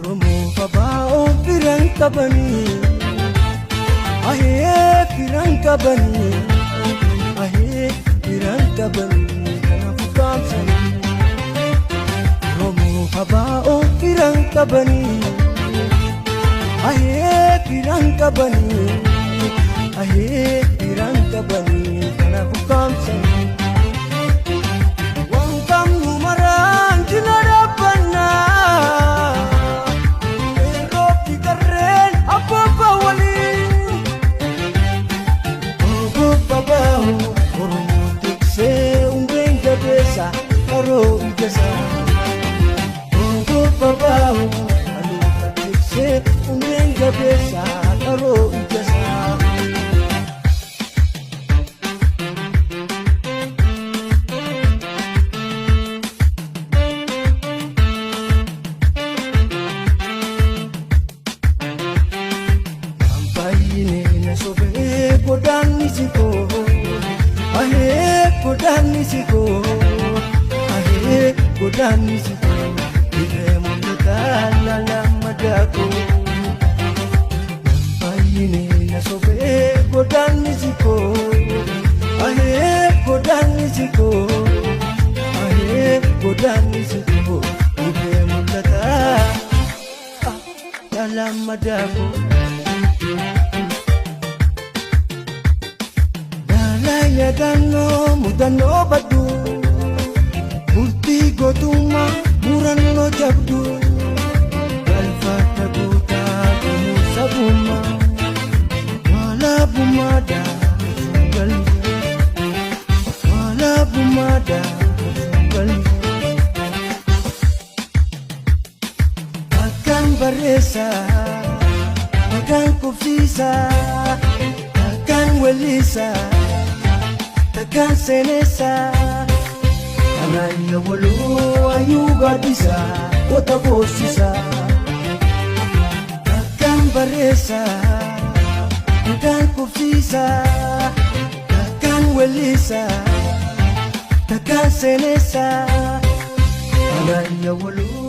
Oromoo fabaa firan qabanii ahee firan qabanii ahee firan qabanii kanaaf kaamsanii Oromoo fabaa firan qabanii ahee firan qabanii ahee firan qabanii kanaaf kaamsanii Mudannoo baddu murtii gootummaa murannoo jabdu galfata guutaa kunuun sabummaa walaabummaa daanuu galii walaabummaa daanuu galii akkaan barreessaa akkaan qubsiisaa akkaan weellisaa. Takkan senesa Anaya walu ayuga disa Kota bosisa Takkan baresa Takkan kufisa Takkan welisa Takkan senesa Anaya walu